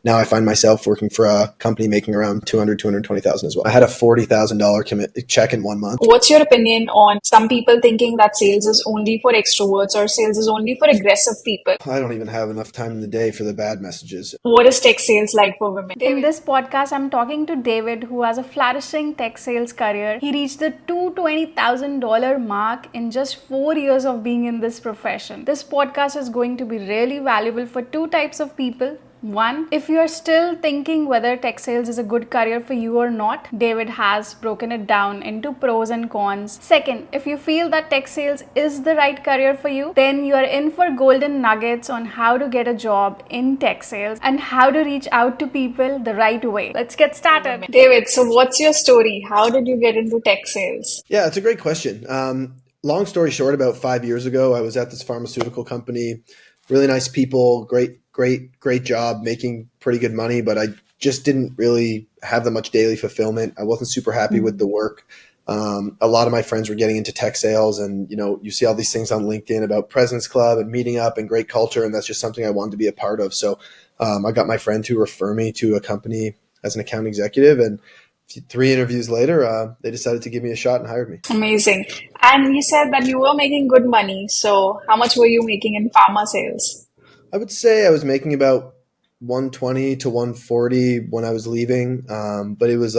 Now I find myself working for a company making around 220,000 as well. I had a $40,000 check in 1 month. What's your opinion on some people thinking that sales is only for extroverts or sales is only for aggressive people? I don't even have enough time in the day for the bad messages. What is tech sales like for women? In this podcast, I'm talking to David, who has a flourishing tech sales career. He reached the $220,000 mark in just 4 years of being in this profession. This podcast is going to be really valuable for two types of people. One, if you are still thinking whether tech sales is a good career for you or not, David has broken it down into pros and cons. Second, if you feel that tech sales is the right career for you, then you are in for golden nuggets on how to get a job in tech sales and how to reach out to people the right way. Let's get started. David, so what's your story? How did you get into tech sales? Yeah, it's a great question. Long story short, about 5 years ago, I was at this pharmaceutical company. Really nice people, great job, making pretty good money, but I just didn't really have that much daily fulfillment. I wasn't super happy with the work. A lot of my friends were getting into tech sales, and you see all these things on LinkedIn about President's Club and meeting up and great culture, and that's just something I wanted to be a part of. So I got my friend to refer me to a company as an account executive, and 3 interviews later, they decided to give me a shot and hired me. Amazing. And you said that you were making good money. So how much were you making in pharma sales? I would say I was making about 120 to 140 when I was leaving, but it was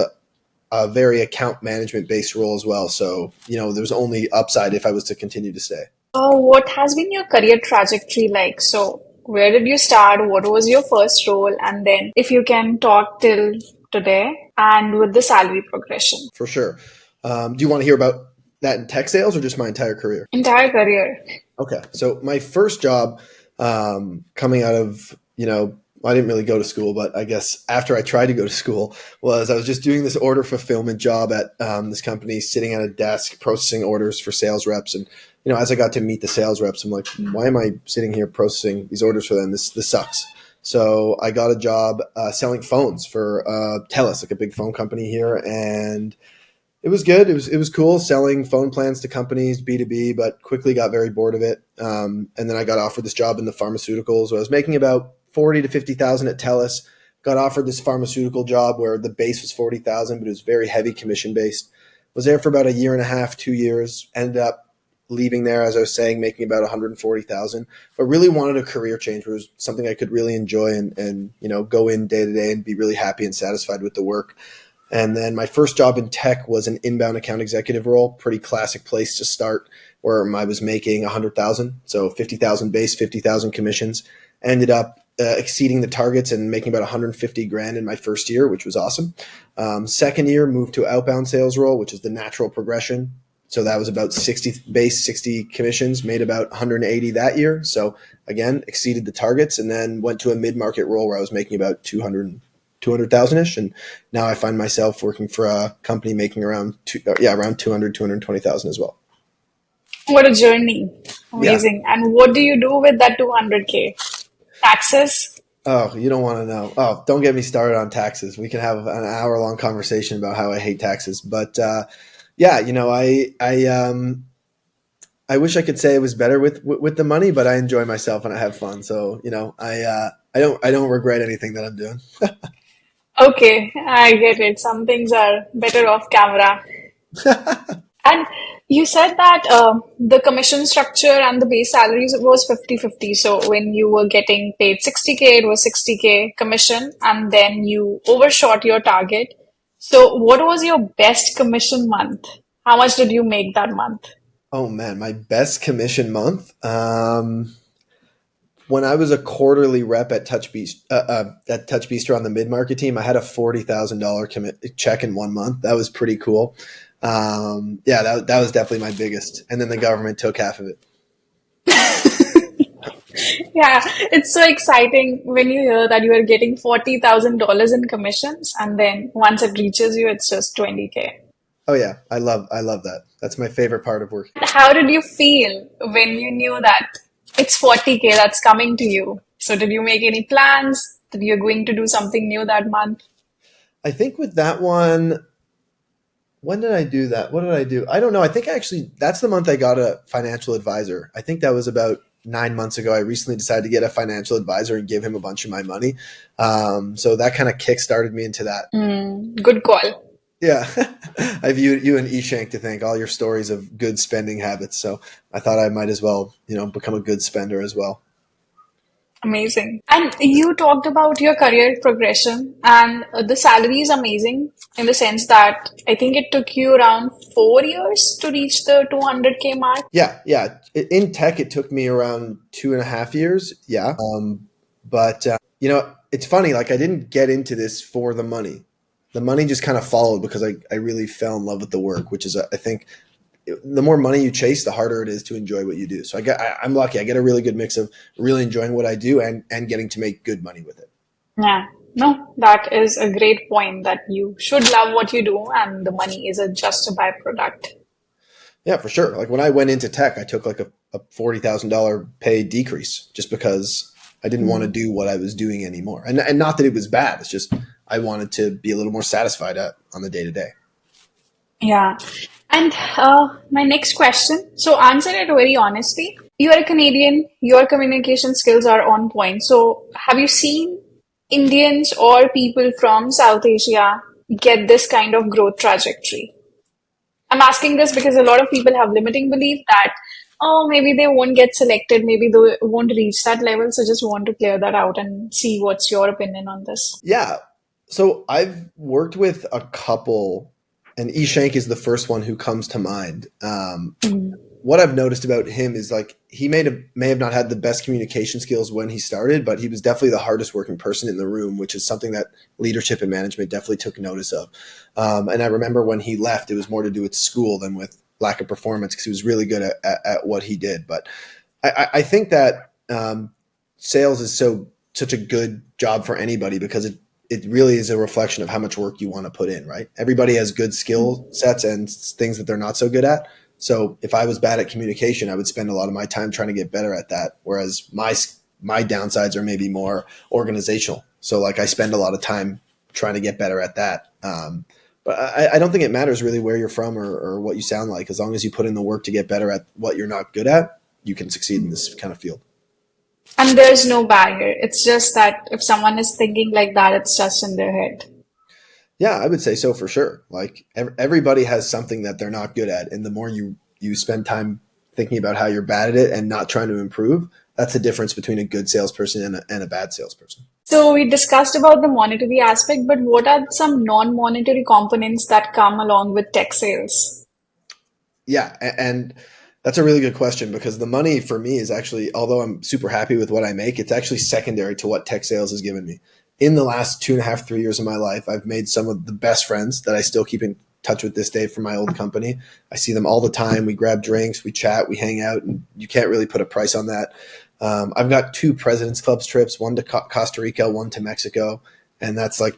a very account management based role as well. So, there was only upside if I was to continue to stay. What has been your career trajectory like? So where did you start? What was your first role? And then if you can talk till today and with the salary progression. For sure. Do you want to hear about that in tech sales or just my entire career? Entire career. Okay. So my first job coming out of, I didn't really go to school, but I guess after I tried to go to school I was just doing this order fulfillment job at this company, sitting at a desk, processing orders for sales reps. And, as I got to meet the sales reps, I'm like, why am I sitting here processing these orders for them? This sucks. So I got a job selling phones for TELUS, like a big phone company here. And it was good. It was cool selling phone plans to companies, B2B, but quickly got very bored of it. And then I got offered this job in the pharmaceuticals. I was making about 40 to 50,000 at TELUS. Got offered this pharmaceutical job where the base was 40,000, but it was very heavy commission based. Was there for about a year and a half, 2 years. Ended up leaving there, as I was saying, making about 140,000. But really wanted a career change where it was something I could really enjoy and go in day to day and be really happy and satisfied with the work. And then my first job in tech was an inbound account executive role, pretty classic place to start, where I was making 100,000, so 50,000 base, 50,000 commissions. Ended up exceeding the targets and making about 150 grand in my first year, which was awesome. Second year, moved to outbound sales role, which is the natural progression. So that was about 60 base, 60 commissions, made about 180 that year. So again, exceeded the targets, and then went to a mid-market role where I was making about 200,000-ish. And now I find myself working for a company making around 220,000 as well. What a journey. Amazing. Yeah. And what do you do with that 200K? Taxes? Oh, you don't want to know. Oh, don't get me started on taxes. We can have an hour-long conversation about how I hate taxes. But I wish I could say it was better with the money, but I enjoy myself and I have fun. So, I don't regret anything that I'm doing. Okay, I get it. Some things are better off camera. And you said that the commission structure and the base salaries was 50-50. So when you were getting paid 60K, it was 60K commission, and then you overshot your target. So what was your best commission month? How much did you make that month? Oh man, my best commission month. When I was a quarterly rep at Touch Bistro on the mid-market team, I had a $40,000 check in 1 month. That was pretty cool. That was definitely my biggest. And then the government took half of it. Yeah, it's so exciting when you hear that you are getting $40,000 in commissions, and then once it reaches you, it's just 20K. Oh yeah, I love that. That's my favorite part of work. How did you feel when you knew that it's 40K that's coming to you? So did you make any plans that you're going to do something new that month? I think with that one, when did I do that? What did I do? I don't know. I think actually that's the month I got a financial advisor. I think that was about 9 months ago, I recently decided to get a financial advisor and give him a bunch of my money. So that kind of kick-started me into that. Good call. Yeah. I view you and Ishank to thank, all your stories of good spending habits. So I thought I might as well, become a good spender as well. Amazing. And you talked about your career progression, and the salary is amazing in the sense that I think it took you around 4 years to reach the 200K mark. Yeah. Yeah. In tech, it took me around 2.5 years. Yeah. But it's funny. Like, I didn't get into this for the money. The money just kind of followed because I really fell in love with the work, which is, I think, the more money you chase, the harder it is to enjoy what you do. So I'm lucky. I get a really good mix of really enjoying what I do and getting to make good money with it. Yeah. No, that is a great point that you should love what you do and the money is just a byproduct. Yeah, for sure. Like, when I went into tech, I took like a $40,000 pay decrease just because I didn't want to do what I was doing anymore. And not that it was bad. It's just I wanted to be a little more satisfied on the day to day. Yeah. And my next question, so answer it very honestly. You are a Canadian, your communication skills are on point. So have you seen Indians or people from South Asia get this kind of growth trajectory? I'm asking this because a lot of people have limiting belief that, oh, maybe they won't get selected, maybe they won't reach that level. So just want to clear that out and see what's your opinion on this. Yeah. So I've worked with a couple, and Ishank is the first one who comes to mind. What I've noticed about him is, like, he may have not had the best communication skills when he started, but he was definitely the hardest working person in the room, which is something that leadership and management definitely took notice of. And I remember when he left, it was more to do with school than with lack of performance, because he was really good at what he did. But I think that sales is such a good job for anybody, because it really is a reflection of how much work you want to put in, right? Everybody has good skill sets and things that they're not so good at. So if I was bad at communication, I would spend a lot of my time trying to get better at that. Whereas my downsides are maybe more organizational. So, like, I spend a lot of time trying to get better at that. But I don't think it matters really where you're from or what you sound like. As long as you put in the work to get better at what you're not good at, you can succeed in this kind of field. And there's no barrier. It's just that if someone is thinking like that, it's just in their head. Yeah, I would say so, for sure. Like, everybody has something that they're not good at. And the more you spend time thinking about how you're bad at it and not trying to improve, that's the difference between a good salesperson and a bad salesperson. So we discussed about the monetary aspect, but what are some non-monetary components that come along with tech sales? Yeah, and that's a really good question, because the money for me is actually, although I'm super happy with what I make, it's actually secondary to what tech sales has given me. In the last 2.5, 3 years of my life, I've made some of the best friends that I still keep in touch with this day from my old company. I see them all the time. We grab drinks, we chat, we hang out, and you can't really put a price on that. I've got 2 President's Clubs trips, one to Costa Rica, one to Mexico. And that's like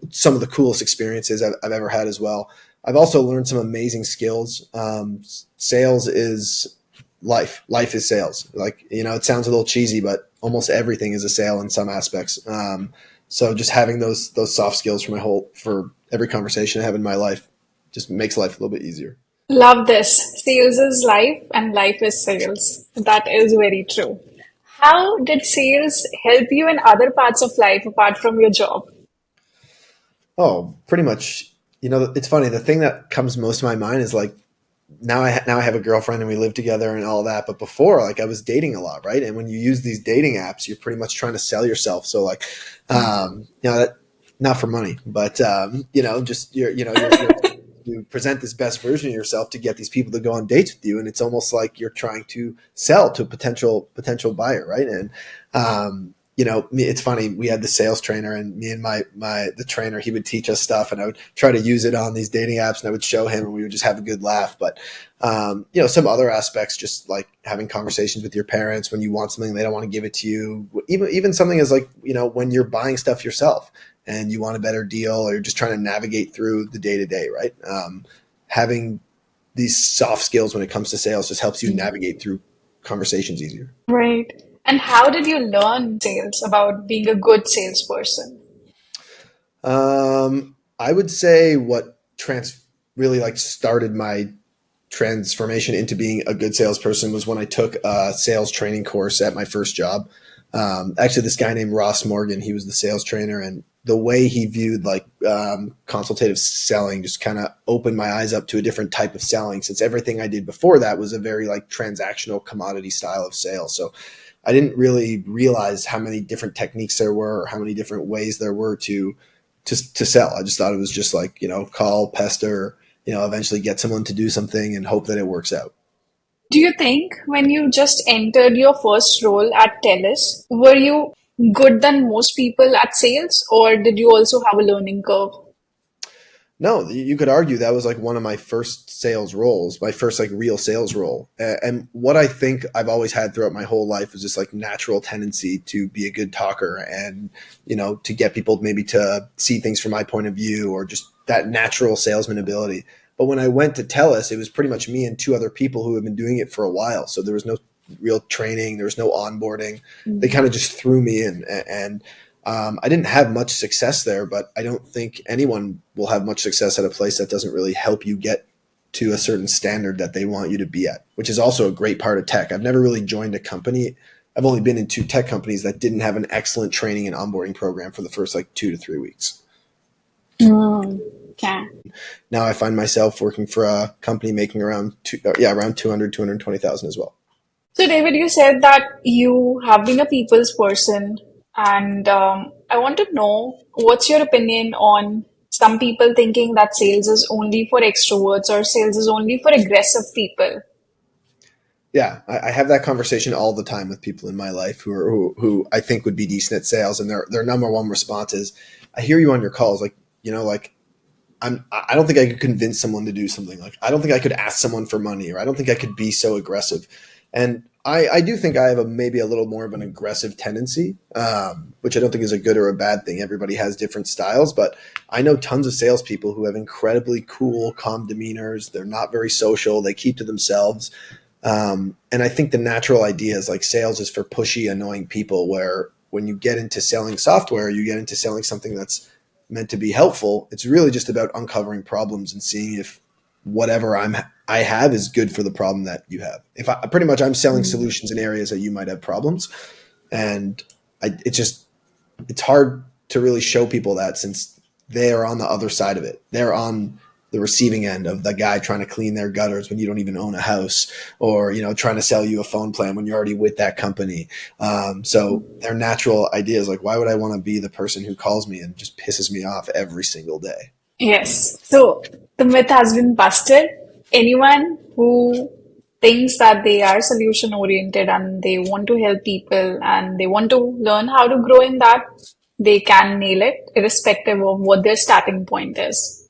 some of the coolest experiences I've ever had as well. I've also learned some amazing skills. Sales is life. Life is sales. Like, it sounds a little cheesy, but almost everything is a sale in some aspects. So just having those soft skills for every conversation I have in my life just makes life a little bit easier. Love this. Sales is life and life is sales. That is very true. How did sales help you in other parts of life apart from your job? Oh, pretty much. It's funny. The thing that comes most to my mind is, like, now I have a girlfriend and we live together and all that. But before, like, I was dating a lot, right? And when you use these dating apps, you're pretty much trying to sell yourself. So, like, not for money, but just you present this best version of yourself to get these people to go on dates with you, and it's almost like you're trying to sell to a potential buyer, right? And it's funny. We had the sales trainer, and me and the trainer, he would teach us stuff, and I would try to use it on these dating apps, and I would show him, and we would just have a good laugh. But some other aspects, just like having conversations with your parents when you want something, they don't want to give it to you. Even something as, like, when you're buying stuff yourself and you want a better deal, or you're just trying to navigate through the day to day, right? Having these soft skills when it comes to sales just helps you navigate through conversations easier. Right. And how did you learn sales, about being a good salesperson? I would say what really, like, started my transformation into being a good salesperson was when I took a sales training course at my first job. Actually, this guy named Ross Morgan, he was the sales trainer, and the way he viewed like consultative selling just kind of opened my eyes up to a different type of selling, since everything I did before that was a very like transactional commodity style of sales. So I didn't really realize how many different techniques there were, or how many different ways there were to sell. I just thought it was just like, call, pester, eventually get someone to do something and hope that it works out. Do you think when you just entered your first role at TELUS, were you good than most people at sales, or did you also have a learning curve? No, you could argue that was like one of my first sales roles, my first like real sales role. And what I think I've always had throughout my whole life is this like natural tendency to be a good talker and, to get people maybe to see things from my point of view, or just that natural salesman ability. But when I went to TELUS, it was pretty much me and two other people who had been doing it for a while. So there was no real training. There was no onboarding. They kind of just threw me in, and I didn't have much success there, but I don't think anyone will have much success at a place that doesn't really help you get to a certain standard that they want you to be at, which is also a great part of tech. I've never really joined a company. I've only been in 2 tech companies that didn't have an excellent training and onboarding program for the first like 2 to 3 weeks. Okay. Now I find myself working for a company making around 220,000 as well. So, David, you said that you have been a people's person, and I want to know what's your opinion on some people thinking that sales is only for extroverts, or sales is only for aggressive people. Yeah, I have that conversation all the time with people in my life who I think would be decent at sales, and their number one response is, "I hear you on your calls, like I don't think I could convince someone to do something. Like I don't think I could ask someone for money, or I don't think I could be so aggressive." And I do think I have maybe a little more of an aggressive tendency, which I don't think is a good or a bad thing. Everybody has different styles, but I know tons of salespeople who have incredibly cool, calm demeanors. They're not very social. They keep to themselves. And I think the natural idea is like sales is for pushy, annoying people, where when you get into selling software, you get into selling something that's meant to be helpful. It's really just about uncovering problems and seeing if whatever I have is good for the problem that you have. If I'm selling solutions in areas that you might have problems, and it's hard to really show people that, since they are on the other side of it. They're on the receiving end of the guy trying to clean their gutters when you don't even own a house, or, trying to sell you a phone plan when you're already with that company. So their natural idea is like, why would I want to be the person who calls me and just pisses me off every single day? Yes. So the myth has been busted. Anyone who thinks that they are solution oriented and they want to help people and they want to learn how to grow in that, they can nail it irrespective of what their starting point is.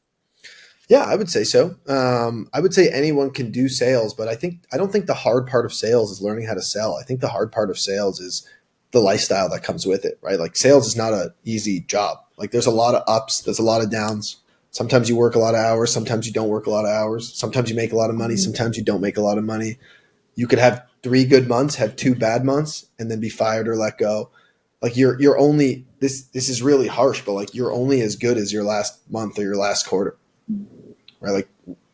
Yeah, I would say so. I would say anyone can do sales, but I don't think the hard part of sales is learning how to sell. I think the hard part of sales is the lifestyle that comes with it, right? Like sales is not an easy job. Like there's a lot of ups, there's a lot of downs. Sometimes you work a lot of hours, sometimes you don't work a lot of hours. Sometimes you make a lot of money, sometimes you don't make a lot of money. You could have 3 good months, have 2 bad months, and then be fired or let go. Like you're only this is really harsh, but like you're only as good as your last month or your last quarter. Right? Like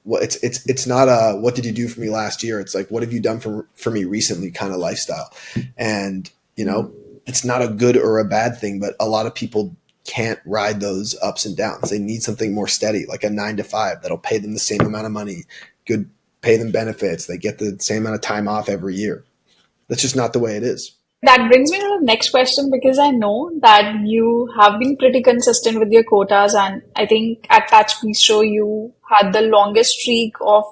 it's not a what did you do for me last year? It's like what have you done for me recently kind of lifestyle. And it's not a good or a bad thing, but a lot of people can't ride those ups and downs. They need something more steady, like a 9 to 5 that'll pay them the same amount of money, pay them benefits. They get the same amount of time off every year. That's just not the way it is. That brings me to the next question, because I know that you have been pretty consistent with your quotas, and I think at Touch Bistro you had the longest streak of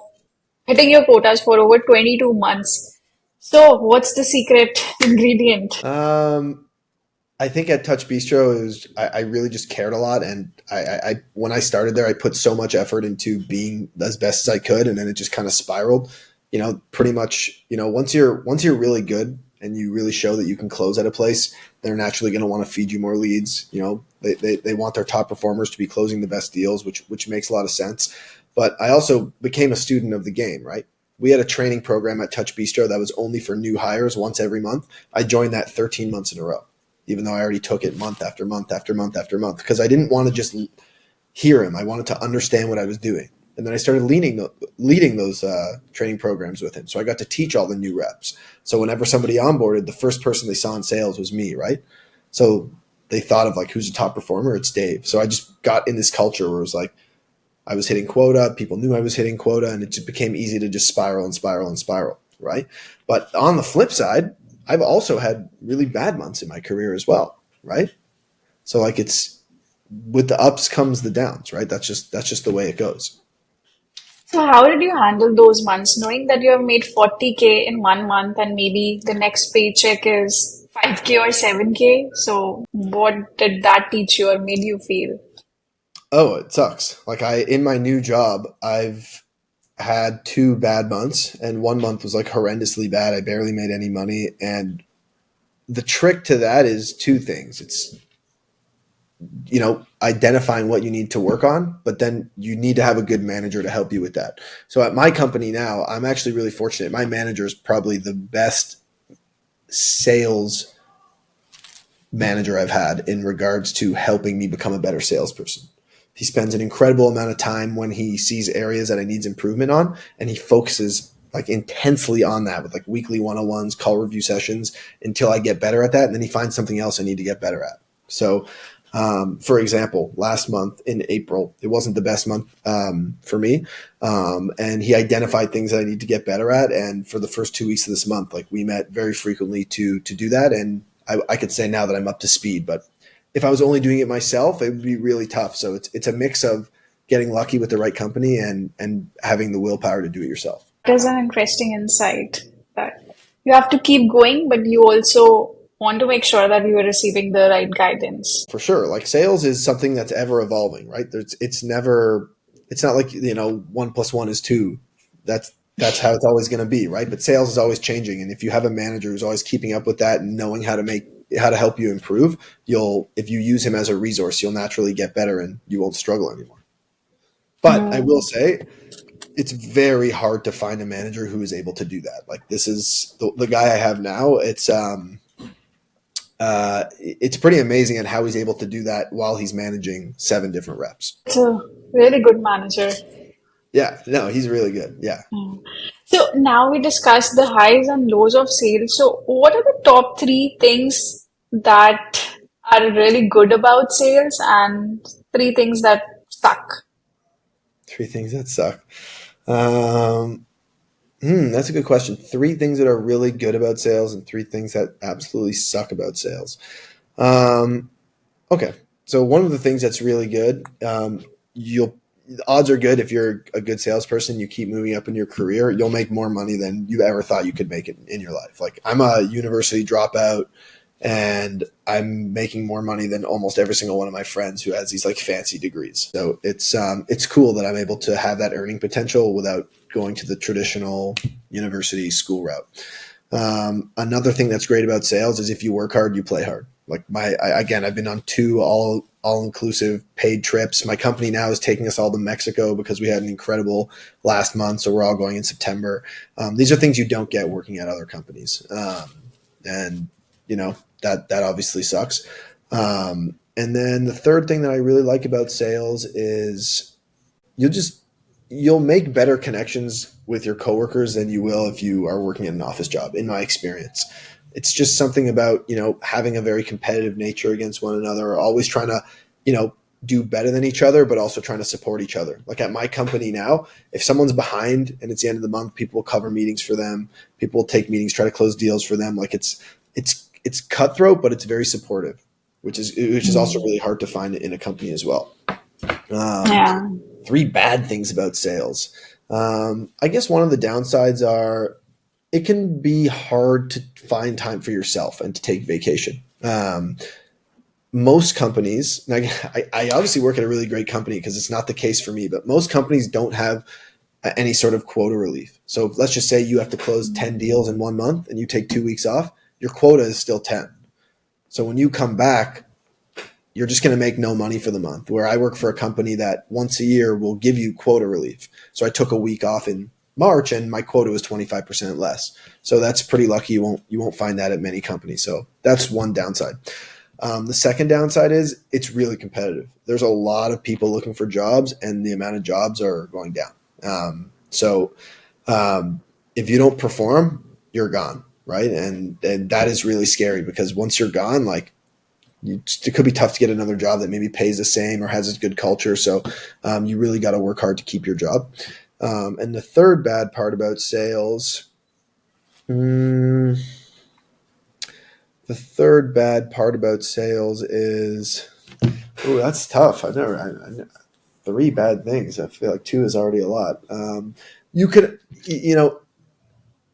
hitting your quotas for over 22 months. So what's the secret ingredient? I think at Touch Bistro, I really just cared a lot. And I when I started there, I put so much effort into being as best as I could. And then it just kind of spiraled, pretty much, once you're really good and you really show that you can close at a place, they're naturally going to want to feed you more leads. They want their top performers to be closing the best deals, which makes a lot of sense. But I also became a student of the game, right? We had a training program at Touch Bistro that was only for new hires once every month. I joined that 13 months in a row, even though I already took it month after month after month after month, because I didn't want to just hear him. I wanted to understand what I was doing. And then I started leading those training programs with him. So I got to teach all the new reps. So whenever somebody onboarded, the first person they saw in sales was me, right? So they thought of like, who's a top performer? It's Dave. So I just got in this culture where it was like, I was hitting quota, people knew I was hitting quota, and it just became easy to just spiral and spiral and spiral, right? But on the flip side, I've also had really bad months in my career as well, right? So like it's with the ups comes the downs, right? That's just the way it goes. So how did you handle those months, knowing that you have made 40K in 1 month and maybe the next paycheck is 5K or 7K? So what did that teach you or made you feel? Oh, it sucks. Like in my new job, I've had 2 bad months, and 1 month was like horrendously bad. I barely made any money. And the trick to that is 2 things. It's, identifying what you need to work on, but then you need to have a good manager to help you with that. So at my company now, I'm actually really fortunate. My manager is probably the best sales manager I've had in regards to helping me become a better salesperson. He spends an incredible amount of time when he sees areas that I need improvement on, and he focuses like intensely on that with like weekly one-on-ones, call review sessions until I get better at that. And then he finds something else I need to get better at. So, for example, last month in April, it wasn't the best month for me. And he identified things that I need to get better at. And for the first 2 weeks of this month, like we met very frequently to do that. And I could say now that I'm up to speed, but if I was only doing it myself, it would be really tough. So it's a mix of getting lucky with the right company and having the willpower to do it yourself. That is an interesting insight that you have to keep going, but you also want to make sure that you are receiving the right guidance. For sure. Like sales is something that's ever evolving, right? It's not like, 1 + 1 is 2. That's how it's always going to be, right? But sales is always changing. And if you have a manager who's always keeping up with that and knowing how to help you improve, if you use him as a resource, you'll naturally get better and you won't struggle anymore. But I will say it's very hard to find a manager who is able to do that. Like this is the guy I have now. It's pretty amazing at how he's able to do that while he's managing 7 different reps. It's a really good manager. Yeah, no, he's really good. Yeah. So now we discussed the highs and lows of sales. So what are the top 3 things that are really good about sales and 3 things that suck? 3 things that suck. That's a good question. 3 things that are really good about sales and 3 things that absolutely suck about sales. Okay. So one of the things that's really good, the odds are good if you're a good salesperson, you keep moving up in your career, you'll make more money than you ever thought you could make it in your life. Like I'm a university dropout and I'm making more money than almost every single one of my friends who has these like fancy degrees. So it's cool that I'm able to have that earning potential without going to the traditional university school route. Another thing that's great about sales is if you work hard, you play hard. Like I've been on 2 all-inclusive paid trips. My company now is taking us all to Mexico because we had an incredible last month. So we're all going in September. These are things you don't get working at other companies. And that obviously sucks. And then the third thing that I really like about sales is you'll make better connections with your coworkers than you will if you are working in an office job, in my experience. It's just something about, having a very competitive nature against one another, always trying to, do better than each other, but also trying to support each other. Like at my company now, if someone's behind and it's the end of the month, people will cover meetings for them. People will take meetings, try to close deals for them. Like it's cutthroat, but it's very supportive, which is also really hard to find in a company as well. 3 bad things about sales. I guess one of the downsides are it can be hard to find time for yourself and to take vacation. Most companies, I obviously work at a really great company because it's not the case for me, but most companies don't have any sort of quota relief. So let's just say you have to close 10 deals in 1 month and you take 2 weeks off, your quota is still 10. So when you come back, you're just going to make no money for the month. Where I work for a company that once a year will give you quota relief. So I took a week off in March and my quota was 25% less. So that's pretty lucky. You won't find that at many companies. So that's one downside. The second downside is it's really competitive. There's a lot of people looking for jobs, and the amount of jobs are going down. If you don't perform, you're gone, right? And that is really scary, because once you're gone, like, it could be tough to get another job that maybe pays the same or has a good culture. So you really got to work hard to keep your job. And the third bad part about sales, is, oh, that's tough. Three bad things. I feel like two is already a lot.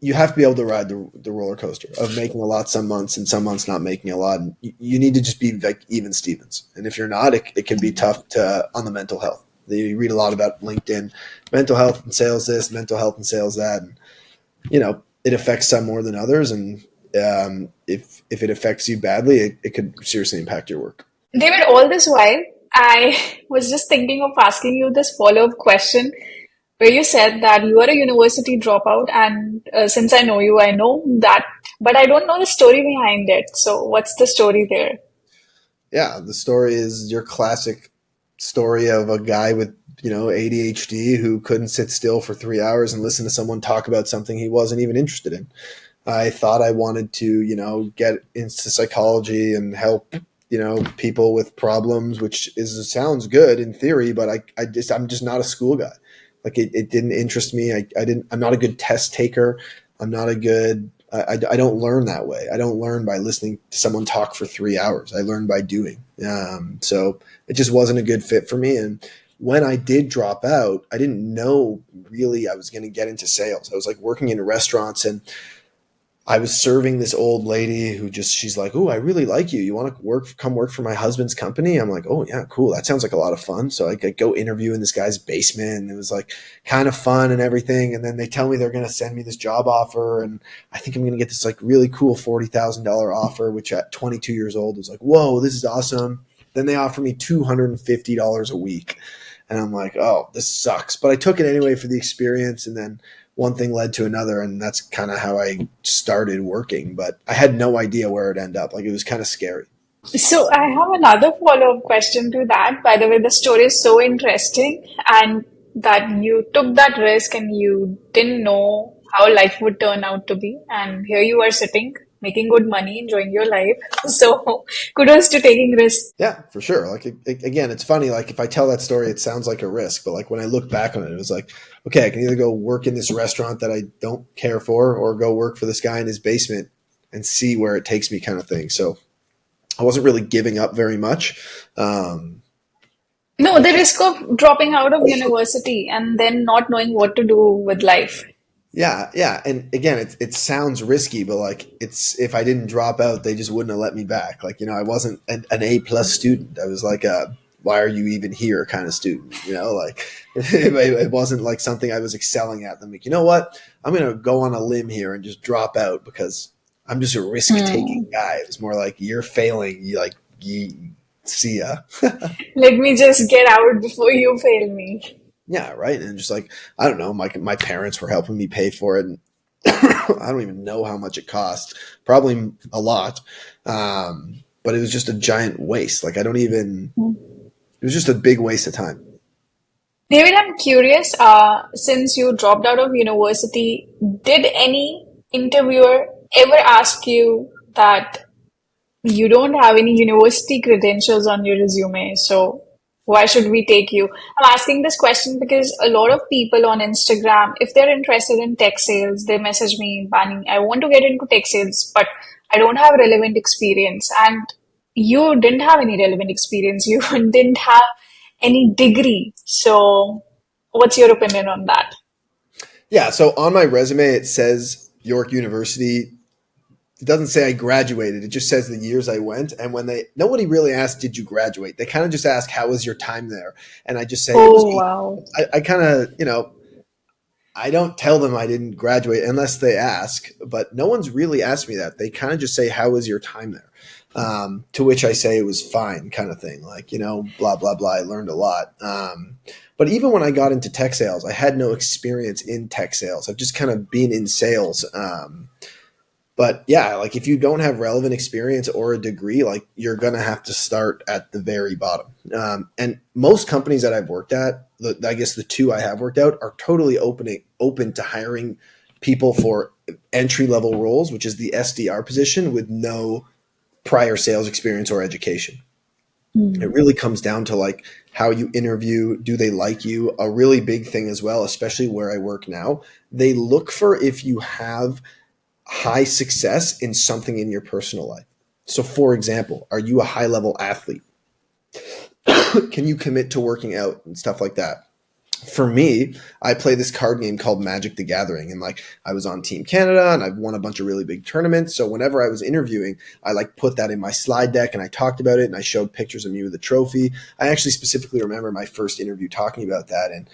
You have to be able to ride the roller coaster of making a lot some months and some months not making a lot. And you need to just be like even Stevens. And if you're not, it can be tough on the mental health. You read a lot about LinkedIn, mental health and sales this, mental health and sales that. And, it affects some more than others. And if it affects you badly, it could seriously impact your work. David, all this while, I was just thinking of asking you this follow-up question where you said that you are a university dropout, and since I know you, I know that, but I don't know the story behind it. So what's the story there? Yeah, the story is your classic story of a guy with, ADHD who couldn't sit still for 3 hours and listen to someone talk about something he wasn't even interested in. I thought I wanted to, get into psychology and help, people with problems, which sounds good in theory, but I'm just not a school guy. Like it didn't interest me. I'm not a good test taker. I'm not a good, I don't learn that way. I don't learn by listening to someone talk for 3 hours. I learn by doing. So it just wasn't a good fit for me. And when I did drop out, I didn't know really I was going to get into sales. I was like working in restaurants, and I was serving this old lady who she's like, "Oh, I really like you. You want to come work for my husband's company?" I'm like, "Oh yeah, cool. That sounds like a lot of fun." So I could go interview in this guy's basement, and it was like kind of fun and everything. And then they tell me they're going to send me this job offer, and I think I'm going to get this like really cool $40,000 offer, which at 22 years old was like, "Whoa, this is awesome." Then they offer me $250 a week. And I'm like, "Oh, this sucks." But I took it anyway for the experience. And then one thing led to another, and that's kind of how I started working. But I had no idea where it'd end up. Like, it was kind of scary. So I have another follow-up question to that. By the way, the story is so interesting, and that you took that risk and you didn't know how life would turn out to be. And here you are sitting, making good money, enjoying your life. So kudos to taking risks. Yeah, for sure. Like, again, it's funny. Like, if I tell that story, it sounds like a risk. But like when I look back on it, it was like, okay, I can either go work in this restaurant that I don't care for, or go work for this guy in his basement and see where it takes me, kind of thing. So I wasn't really giving up very much. No, the risk of dropping out of university and then not knowing what to do with life. Yeah. And again, it sounds risky, but like if I didn't drop out, they just wouldn't have let me back. Like, I wasn't an A+ student. I was like why are you even here kind of student, like it wasn't like something I was excelling at. Them like, you know what, I'm going to go on a limb here and just drop out because I'm just a risk taking guy. It was more like, you're failing. See ya. Let me just get out before you fail me. Yeah, right. And just like, I don't know, my parents were helping me pay for it. And I don't even know how much it cost. Probably a lot. But it was just a giant waste. Like, it was just a big waste of time. David, I'm curious, since you dropped out of university, did any interviewer ever ask you that you don't have any university credentials on your resume, so why should we take you? I'm asking this question because a lot of people on Instagram, if they're interested in tech sales, they message me, "Bani, I want to get into tech sales, but I don't have relevant experience." And you didn't have any relevant experience. You didn't have any degree. So what's your opinion on that? Yeah. So on my resume, it says York University. It doesn't say I graduated. It just says the years I went. And nobody really asked, "Did you graduate?" They kind of just ask, "How was your time there?" And I just say, "It was good." Wow. I kind of, I don't tell them I didn't graduate unless they ask, but no one's really asked me that. They kind of just say, "How was your time there?" To which I say it was fine, kind of thing. Like, blah, blah, blah. I learned a lot. But even when I got into tech sales, I had no experience in tech sales. I've just kind of been in sales. But yeah, like if you don't have relevant experience or a degree, like you're going to have to start at the very bottom. And most companies that I've worked at, I guess the two I have worked out, are totally open to hiring people for entry level roles, which is the SDR position with no prior sales experience or education. It really comes down to like how you interview. Do they like you? A really big thing as well, especially where I work now, they look for if you have high success in something in your personal life. So for example, are you a high level athlete? Can you commit to working out and stuff like that? For me, I play this card game called Magic the Gathering, and like I was on Team Canada and I've won a bunch of really big tournaments. So whenever I was interviewing, I like put that in my slide deck and I talked about it and I showed pictures of me with the trophy. I actually specifically remember my first interview talking about that. And,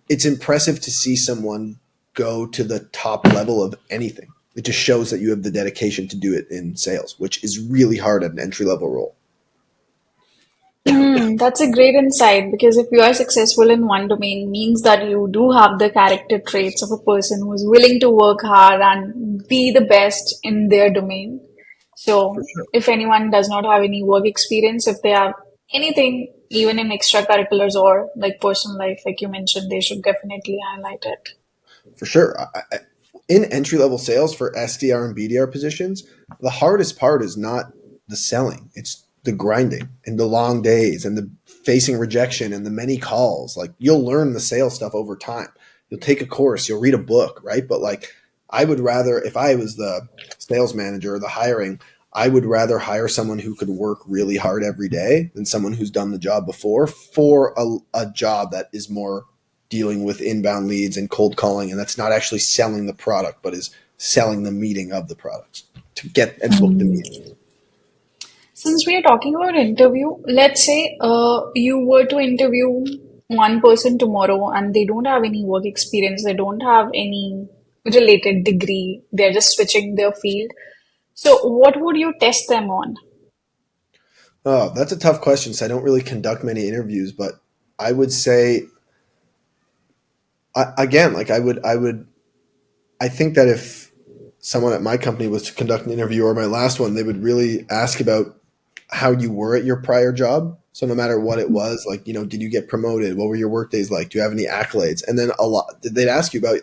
it's impressive to see someone go to the top level of anything. It just shows that you have the dedication to do it in sales, which is really hard at an entry level role. That's a great insight because if you are successful in one domain, means that you do have the character traits of a person who is willing to work hard and be the best in their domain. For So, sure. if anyone does not have any work experience, if they have anything, even in extracurriculars or like personal life, like you mentioned, they should definitely highlight it. For sure. In entry level sales for SDR and BDR positions, the hardest part is not the selling. It's the grinding and the long days and the facing rejection and the many calls. Like you'll learn the sales stuff over time. You'll take a course, you'll read a book, right? But like I would rather, if I was the sales manager or the hiring, I would rather hire someone who could work really hard every day than someone who's done the job before for a job that is more dealing with inbound leads and cold calling. And that's not actually selling the product, but is selling the meeting of the products to get and book the meeting. Since we are talking about interview, let's say you were to interview one person tomorrow and they don't have any work experience, they don't have any related degree, they're just switching their field. So, what would you test them on? Oh, that's a tough question. So I don't really conduct many interviews, but I would say, again, like I think that if someone at my company was to conduct an interview or my last one, they would really ask about how you were at your prior job. So no matter what it was, like, did you get promoted? What were your work days like? Do you have any accolades? And then they'd ask you about,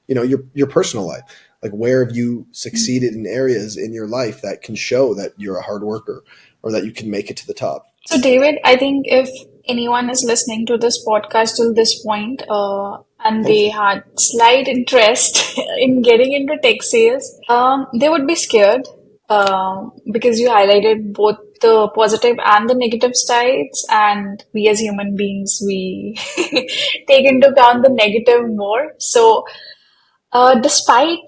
your personal life. Like where have you succeeded in areas in your life that can show that you're a hard worker or that you can make it to the top? So, David, I think if anyone is listening to this podcast till this point, and they Hopefully. had slight interest in getting into tech sales, they would be scared because you highlighted both the positive and the negative sides, and we as human beings, we take into account the negative more. So, despite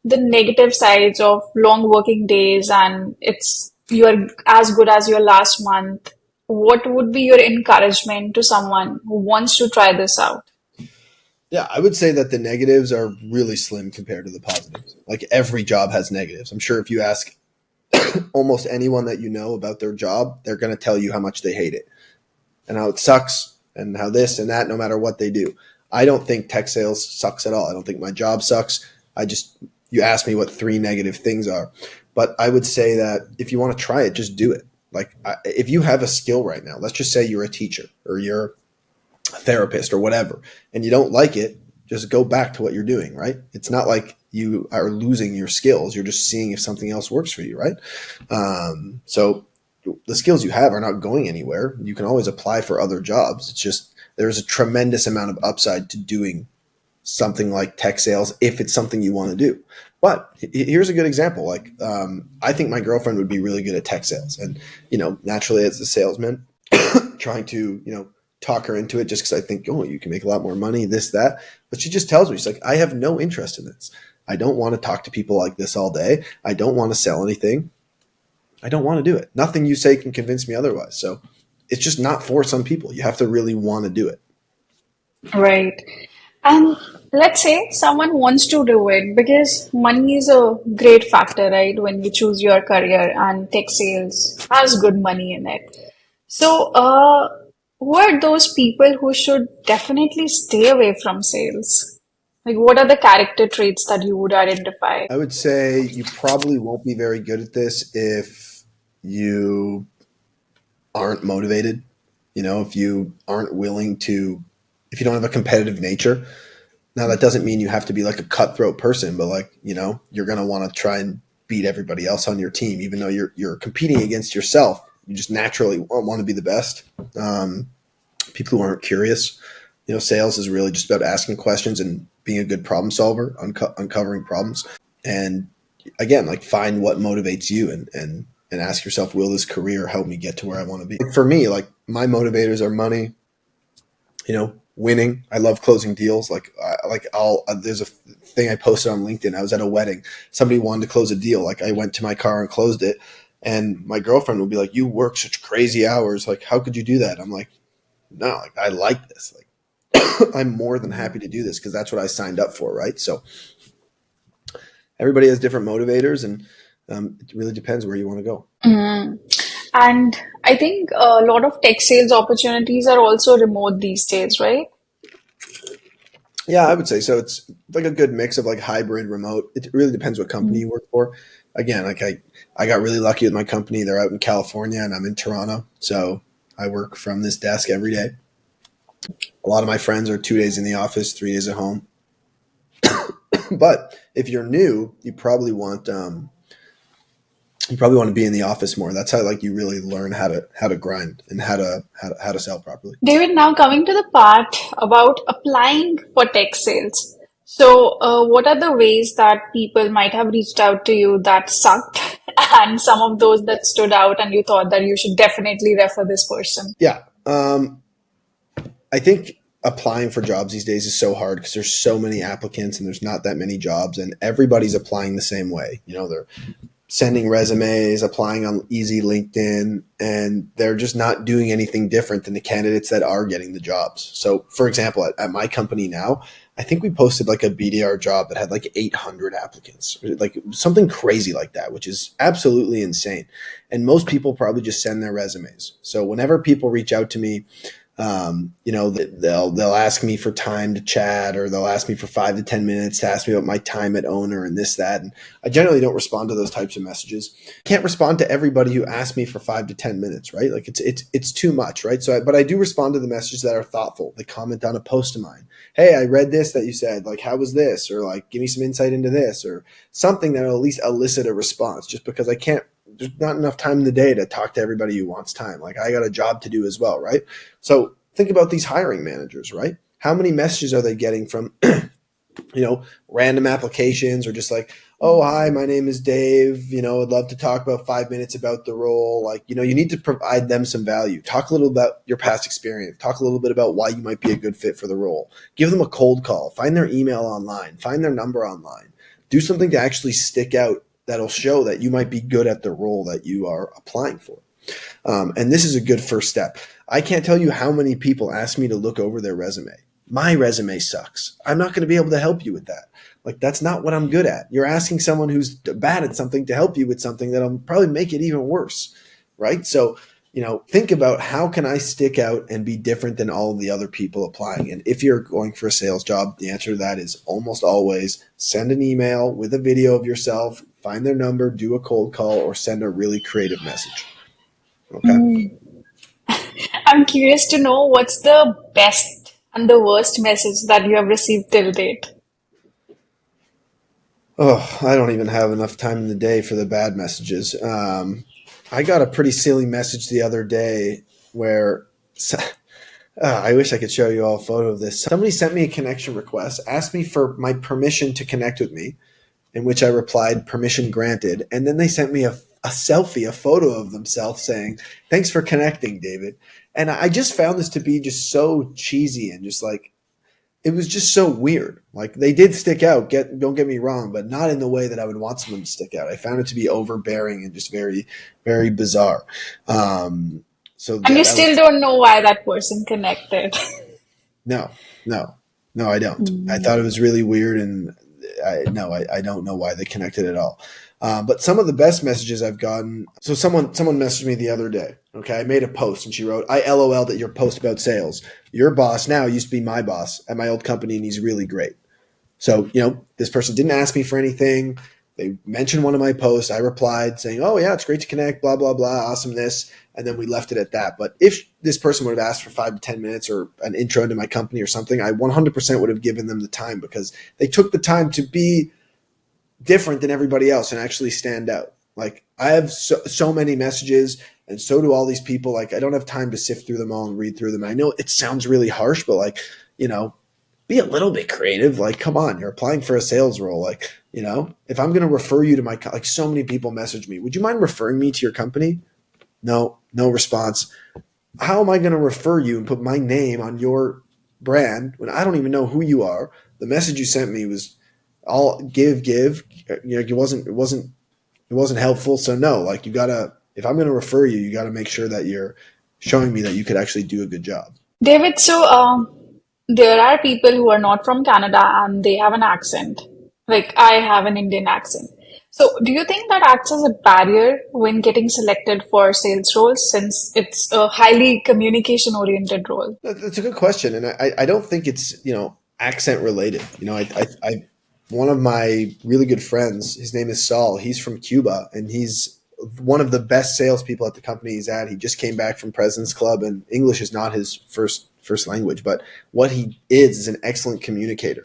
the negative sides of long working days and it's you are as good as your last month, what would be your encouragement to someone who wants to try this out? Yeah, I would say that the negatives are really slim compared to the positives. Like every job has negatives. I'm sure if you ask almost anyone that you know about their job, they're going to tell you how much they hate it and how it sucks and how this and that, no matter what they do. I don't think tech sales sucks at all. I don't think my job sucks. You asked me what 3 negative things are, but I would say that if you want to try it, just do it. Like if you have a skill right now, let's just say you're a teacher or you're a therapist or whatever, and you don't like it, just go back to what you're doing, right? It's not like you are losing your skills. You're just seeing if something else works for you, right? So the skills you have are not going anywhere. You can always apply for other jobs. It's just there's a tremendous amount of upside to doing something like tech sales if it's something you want to do. But here's a good example. Like I think my girlfriend would be really good at tech sales, and naturally as a salesman, trying to talk her into it just because I think, oh, you can make a lot more money, this, that. But she just tells me, she's like, I have no interest in this. I don't want to talk to people like this all day. I don't want to sell anything. I don't want to do it. Nothing you say can convince me otherwise. So it's just not for some people. You have to really want to do it. Right. And let's say someone wants to do it because money is a great factor, right? When you choose your career and tech sales has good money in it. So, who are those people who should definitely stay away from sales? Like, what are the character traits that you would identify? I would say you probably won't be very good at this if you aren't motivated, if you aren't willing to, if you don't have a competitive nature. Now, that doesn't mean you have to be like a cutthroat person, but like, you're going to want to try and beat everybody else on your team, even though you're competing against yourself. You just naturally want to be the best. People who aren't curious, sales is really just about asking questions and being a good problem solver, uncovering problems. And again, like find what motivates you and ask yourself, will this career help me get to where I want to be? For me, like my motivators are money, winning. I love closing deals. There's a thing I posted on LinkedIn. I was at a wedding. Somebody wanted to close a deal. Like I went to my car and closed it. And my girlfriend would be like, you work such crazy hours. Like, how could you do that? I'm like, no, like I like this. Like I'm more than happy to do this because that's what I signed up for. Right. So everybody has different motivators and it really depends where you want to go. And I think a lot of tech sales opportunities are also remote these days, right? Yeah, I would say so. It's like a good mix of like hybrid, remote. It really depends what company you work for. Again, like I got really lucky with my company. They're out in California and I'm in Toronto. So I work from this desk every day. A lot of my friends are 2 days in the office, 3 days at home. But if you're new, you probably want to be in the office more. That's how like you really learn how to grind and how to sell properly. David, now coming to the part about applying for tech sales. So, what are the ways that people might have reached out to you that sucked, and some of those that stood out, and you thought that you should definitely refer this person? Yeah. I think applying for jobs these days is so hard because there's so many applicants and there's not that many jobs and everybody's applying the same way. They're sending resumes, applying on easy LinkedIn, and they're just not doing anything different than the candidates that are getting the jobs. So for example, at my company now, I think we posted like a BDR job that had like 800 applicants, like something crazy like that, which is absolutely insane. And most people probably just send their resumes. So whenever people reach out to me, they'll ask me for time to chat, or they'll ask me for 5 to 10 minutes to ask me about my time at Owner and this, that. And I generally don't respond to those types of messages. Can't respond to everybody who asks me for 5 to 10 minutes, right? Like it's too much, right? But I do respond to the messages that are thoughtful. They comment on a post of mine. Hey, I read this that you said, like, how was this? Or like, give me some insight into this, or something that will at least elicit a response, just because there's not enough time in the day to talk to everybody who wants time. Like I got a job to do as well, right? So think about these hiring managers, right? How many messages are they getting from, random applications, or just like, oh, hi, my name is Dave. I'd love to talk about 5 minutes about the role. Like, you need to provide them some value. Talk a little about your past experience. Talk a little bit about why you might be a good fit for the role. Give them a cold call. Find their email online. Find their number online. Do something to actually stick out that'll show that you might be good at the role that you are applying for. And this is a good first step. I can't tell you how many people ask me to look over their resume. My resume sucks. I'm not going to be able to help you with that. Like, that's not what I'm good at. You're asking someone who's bad at something to help you with something that'll probably make it even worse, right? So, think about, how can I stick out and be different than all of the other people applying? And if you're going for a sales job, the answer to that is almost always send an email with a video of yourself, find their number, do a cold call, or send a really creative message. Okay. I'm curious to know what's the best and the worst message that you have received till date. Oh, I don't even have enough time in the day for the bad messages. I got a pretty silly message the other day where I wish I could show you all a photo of this. Somebody sent me a connection request, asked me for my permission to connect with me, in which I replied, permission granted. And then they sent me a selfie, a photo of themselves saying, thanks for connecting, David. And I just found this to be just so cheesy and just like, it was just so weird. Like, they did stick out, don't get me wrong, but not in the way that I would want someone to stick out. I found it to be overbearing and just very, very bizarre. And you still don't know why that person connected. No, I don't. I thought it was really weird, and I don't know why they connected at all. But some of the best messages I've gotten. So someone messaged me the other day. Okay, I made a post and she wrote, "I LOL'd at your post about sales. Your boss now used to be my boss at my old company, and he's really great." So, this person didn't ask me for anything. They mentioned one of my posts. I replied saying, oh, yeah, it's great to connect, blah, blah, blah, awesomeness. And then we left it at that. But if this person would have asked for 5 to 10 minutes or an intro into my company or something, I 100% would have given them the time because they took the time to be different than everybody else and actually stand out. Like I have so many messages and so do all these people. Like I don't have time to sift through them all and read through them. I know it sounds really harsh, but like, be a little bit creative. Like, come on, you're applying for a sales role. Like, if I'm going to refer you to like so many people message me, would you mind referring me to your company? No response. How am I going to refer you and put my name on your brand when I don't even know who you are? The message you sent me was all give. It wasn't helpful. So no, like if I'm going to refer you, you got to make sure that you're showing me that you could actually do a good job. David, so there are people who are not from Canada and they have an accent. Like I have an Indian accent. So do you think that acts as a barrier when getting selected for sales roles since it's a highly communication oriented role? That's a good question. And I don't think it's, accent related. I one of my really good friends, his name is Saul. He's from Cuba and he's one of the best salespeople at the company he's at. He just came back from President's Club and English is not his first language, but what he is an excellent communicator.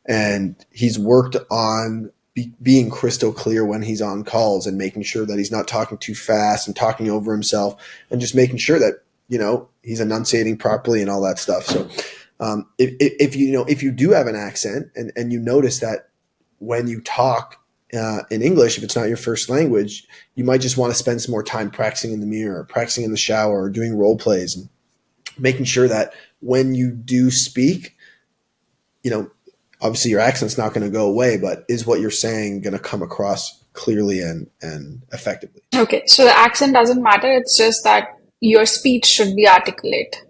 And he's worked on being crystal clear when he's on calls and making sure that he's not talking too fast and talking over himself and just making sure that, he's enunciating properly and all that stuff. So if you do have an accent and you notice that when you talk in English, if it's not your first language, you might just want to spend some more time practicing in the mirror, practicing in the shower, or doing role plays and making sure that when you do speak, obviously your accent's not going to go away, but is what you're saying going to come across clearly and effectively? Okay, so the accent doesn't matter. It's just that your speech should be articulate.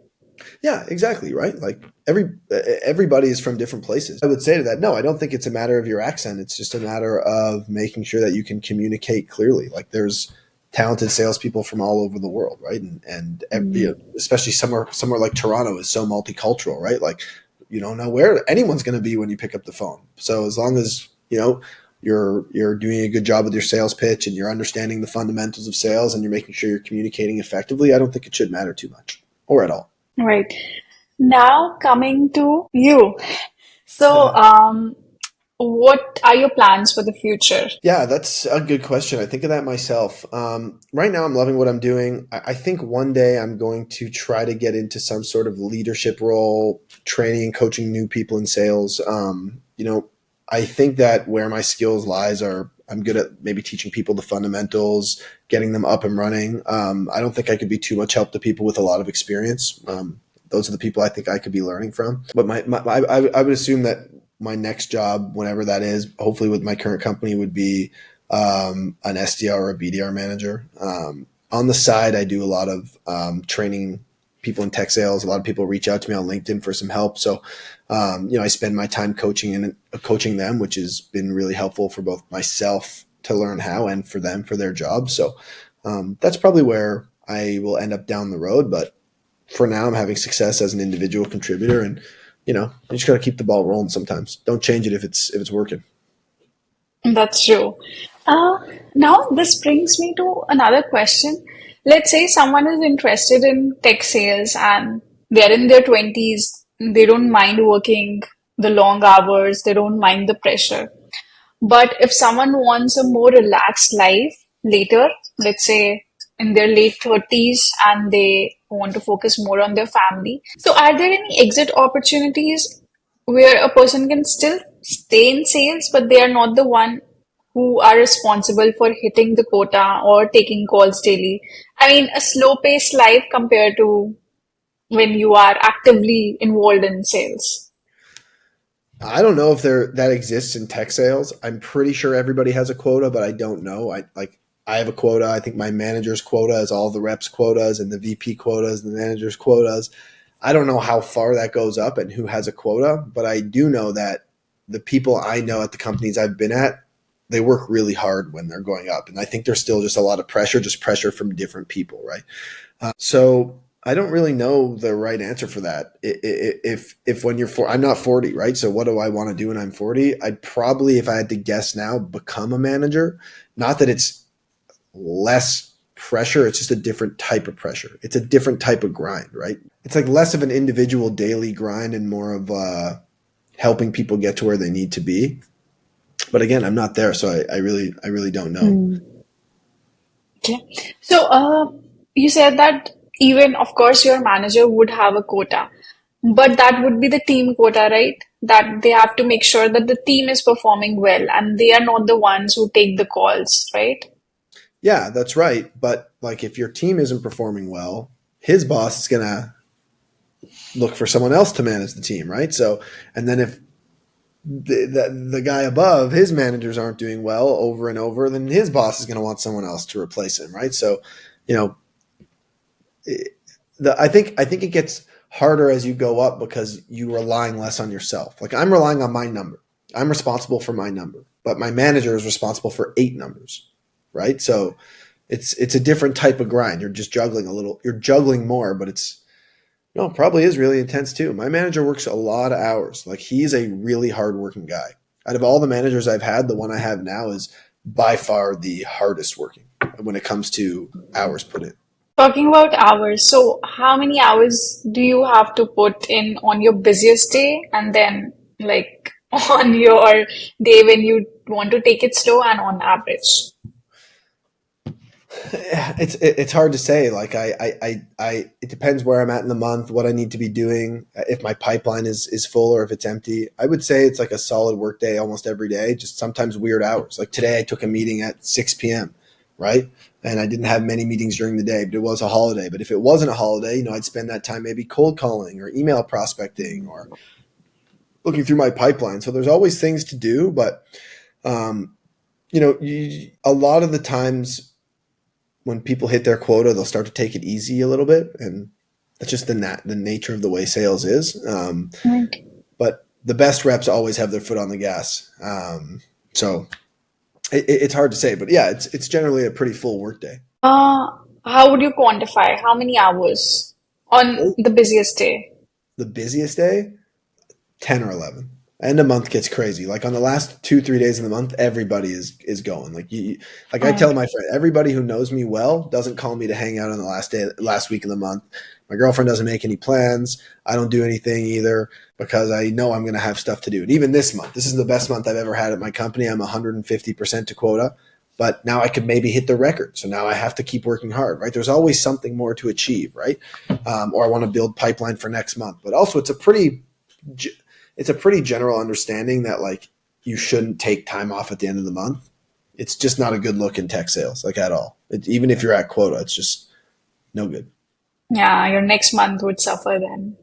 Yeah, exactly. Right. Like everybody is from different places. I would say to that, no, I don't think it's a matter of your accent. It's just a matter of making sure that you can communicate clearly. Like there's talented salespeople from all over the world, right? And especially somewhere like Toronto is so multicultural, right? Like you don't know where anyone's going to be when you pick up the phone. So as long as you're doing a good job with your sales pitch and you're understanding the fundamentals of sales and you're making sure you're communicating effectively, I don't think it should matter too much or at all. Right. Now coming to you. So, what are your plans for the future? Yeah, that's a good question. I think of that myself. Right now, I'm loving what I'm doing. I think one day I'm going to try to get into some sort of leadership role, training and coaching new people in sales. I think that where my skills lies are I'm good at maybe teaching people the fundamentals, getting them up and running. I don't think I could be too much help to people with a lot of experience. Those are the people I think I could be learning from. But I would assume that my next job, whenever that is, hopefully with my current company, would be an SDR or a BDR manager. On the side, I do a lot of training people in tech sales. A lot of people reach out to me on LinkedIn for some help. So, I spend my time coaching them, which has been really helpful for both myself to learn how and for them for their jobs. So that's probably where I will end up down the road. But for now, I'm having success as an individual contributor and you just got to keep the ball rolling sometimes. Don't change it if it's working. That's true. Now, this brings me to another question. Let's say someone is interested in tech sales and they're in their 20s. They don't mind working the long hours. They don't mind the pressure. But if someone wants a more relaxed life later, let's say in their late 30s and they want to focus more on their family. So are there any exit opportunities where a person can still stay in sales, but they are not the one who are responsible for hitting the quota or taking calls daily? I mean, a slow-paced life compared to when you are actively involved in sales. I don't know if that exists in tech sales. I'm pretty sure everybody has a quota, but I don't know. I have a quota. I think my manager's quota is all the reps' quotas and the VP quotas and the manager's quotas. I don't know how far that goes up and who has a quota, but I do know that the people I know at the companies I've been at, they work really hard when they're going up. And I think there's still just a lot of pressure from different people, right? I don't really know the right answer for that. If when I'm not 40, right? So what do I want to do when I'm 40? I'd probably, if I had to guess now, become a manager. Not that it's less pressure. It's just a different type of pressure. It's a different type of grind, right? It's like less of an individual daily grind and more of helping people get to where they need to be. But again, I'm not there, so I really don't know. Okay. So, you said that even, of course, your manager would have a quota, but that would be the team quota, right? That they have to make sure that the team is performing well and they are not the ones who take the calls, right? Yeah, that's right. But like if your team isn't performing well, his boss is going to look for someone else to manage the team, right? So, and then if the guy above, his managers aren't doing well over and over, then his boss is going to want someone else to replace him, right? So, you know, I think it gets harder as you go up because you're relying less on yourself. Like I'm relying on my number. I'm responsible for my number, but my manager is responsible for 8 numbers, right? So it's a different type of grind. You're just juggling a little. You're juggling more, but it probably is really intense too. My manager works a lot of hours. Like he's a really hardworking guy. Out of all the managers I've had, the one I have now is by far the hardest working when it comes to hours put in. Talking about hours, so how many hours do you have to put in on your busiest day and then like on your day when you want to take it slow and on average? It's hard to say. Like it depends where I'm at in the month, what I need to be doing, if my pipeline is full or if it's empty. I would say it's like a solid work day almost every day, just sometimes weird hours. Like today I took a meeting at 6 p.m., right? And I didn't have many meetings during the day, but it was a holiday. But if it wasn't a holiday, I'd spend that time maybe cold calling or email prospecting or looking through my pipeline. So there's always things to do, but a lot of the times when people hit their quota, they'll start to take it easy a little bit, and that's just the nature of the way sales is. Right. But the best reps always have their foot on the gas. So it's hard to say, but yeah, it's generally a pretty full work day. How would you quantify how many hours on the busiest day? The busiest day, 10 or 11. And the month gets crazy. Like on the last 2-3 days of the month, everybody is going. Like I tell my friend, everybody who knows me well doesn't call me to hang out on the last week of the month. My girlfriend doesn't make any plans. I don't do anything either because I know I'm going to have stuff to do. And even this month, this is the best month I've ever had at my company. I'm 150% to quota, but now I could maybe hit the record. So now I have to keep working hard, right? There's always something more to achieve, right? Or I want to build pipeline for next month. But also it's a pretty general understanding that like you shouldn't take time off at the end of the month. It's just not a good look in tech sales, like at all. Even if you're at quota, it's just no good. Yeah, your next month would suffer then.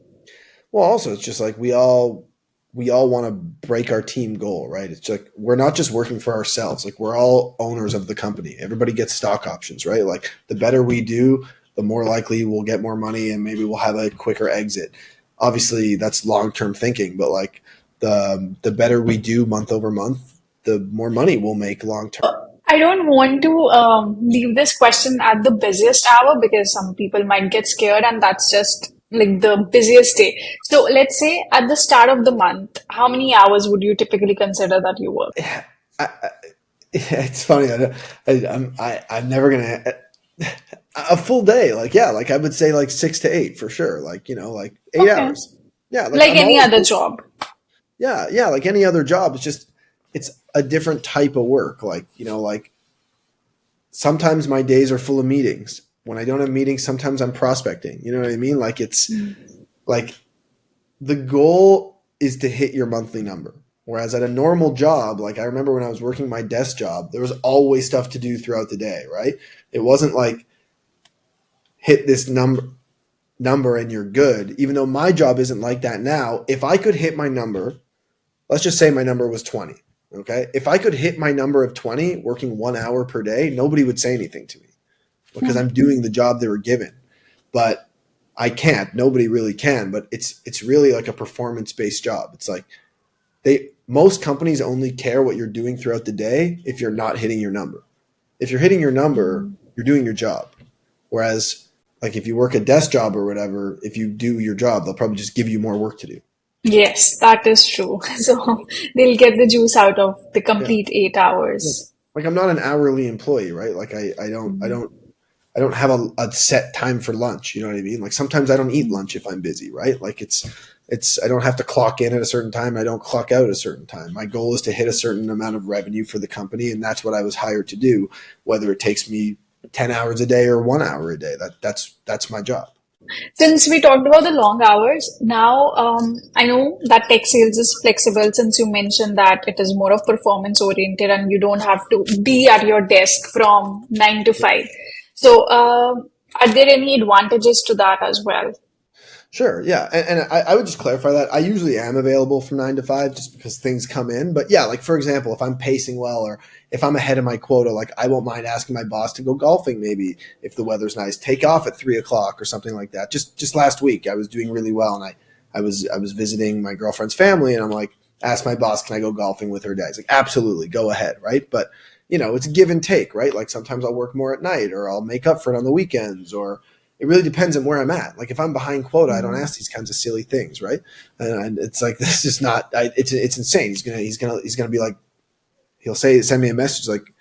Well, also it's just like we all want to break our team goal, right? It's like we're not just working for ourselves. Like we're all owners of the company. Everybody gets stock options, right? Like the better we do, the more likely we'll get more money and maybe we'll have a quicker exit. Obviously that's long-term thinking, but like the better we do month over month, the more money we'll make long-term. I don't want to leave this question at the busiest hour because some people might get scared and that's just like the busiest day. So let's say at the start of the month, how many hours would you typically consider that you work? It's funny. I'm never going to a full day. Like, yeah, like I would say like 6 to 8 for sure. Like, like 8 hours. Yeah. Like any other job. Yeah. Yeah. Like any other job. It's a different type of work. Like, like sometimes my days are full of meetings. When I don't have meetings, sometimes I'm prospecting. You know what I mean? Like it's like the goal is to hit your monthly number. Whereas at a normal job, like I remember when I was working my desk job, there was always stuff to do throughout the day, right? It wasn't like hit this number and you're good. Even though my job isn't like that now, if I could hit my number, let's just say my number was 20. Okay. If I could hit my number of 20 working 1 hour per day, nobody would say anything to me because I'm doing the job they were given. But I can't. Nobody really can. But it's really like a performance-based job. It's like most companies only care what you're doing throughout the day if you're not hitting your number. If you're hitting your number, you're doing your job. Whereas Like if you work a desk job or whatever, if you do your job, they'll probably just give you more work to do. Yes, that is true. So they'll get the juice out of the Yeah. complete eight Yeah. hours. Like I'm not an hourly employee, right? Like I don't have a set time for lunch. You know what I mean? Like sometimes I don't eat lunch if I'm busy, right? Like I don't have to clock in at a certain time. I don't clock out at a certain time. My goal is to hit a certain amount of revenue for the company. And that's what I was hired to do, whether it takes me 10 hours a day or 1 hour a day. That's my job. Since we talked about the long hours, now I know that tech sales is flexible since you mentioned that it is more of performance oriented and you don't have to be at your desk from 9 to 5. So, are there any advantages to that as well? Sure. Yeah. And I would just clarify that I usually am available from 9 to 5 just because things come in. But yeah, like for example, if I'm pacing well or if I'm ahead of my quota, like I won't mind asking my boss to go golfing maybe if the weather's nice, take off at 3 o'clock or something like that. Just last week I was doing really well and I was visiting my girlfriend's family and I'm like, ask my boss, can I go golfing with her dad? He's like, absolutely, go ahead, right? But it's a give and take, right? Like sometimes I'll work more at night or I'll make up for it on the weekends or it really depends on where I'm at. Like if I'm behind quota, I don't ask these kinds of silly things, right? And it's like this is not. It's insane. He's gonna be like, send me a message like,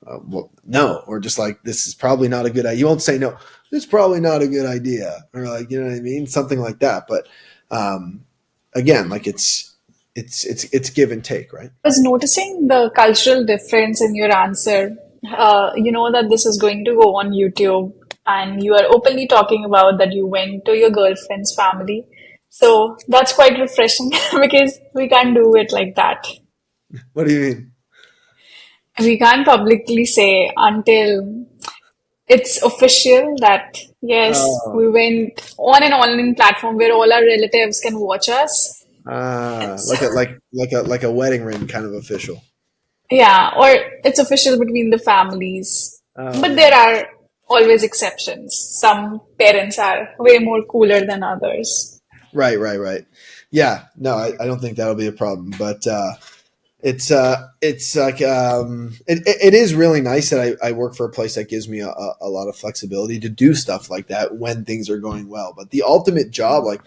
well, no, or just like this is probably not a good idea. You won't say no. It's probably not a good idea, or like you know what I mean, something like that. But again, like it's give and take, right? I was noticing the cultural difference in your answer. You know that this is going to go on YouTube, and you are openly talking about that you went to your girlfriend's family. So that's quite refreshing because we can't do it like that. What do you mean? We can't publicly say until it's official that yes, Oh, we went on an online platform where all our relatives can watch us. like a wedding ring kind of official. Yeah, or it's official between the families. Oh But yeah. there are always exceptions. Some parents are way more cooler than others. Right. Yeah, no, I don't think that'll be a problem. But it's like it is really nice that I work for a place that gives me a lot of flexibility to do stuff like that when things are going well. But the ultimate job, like,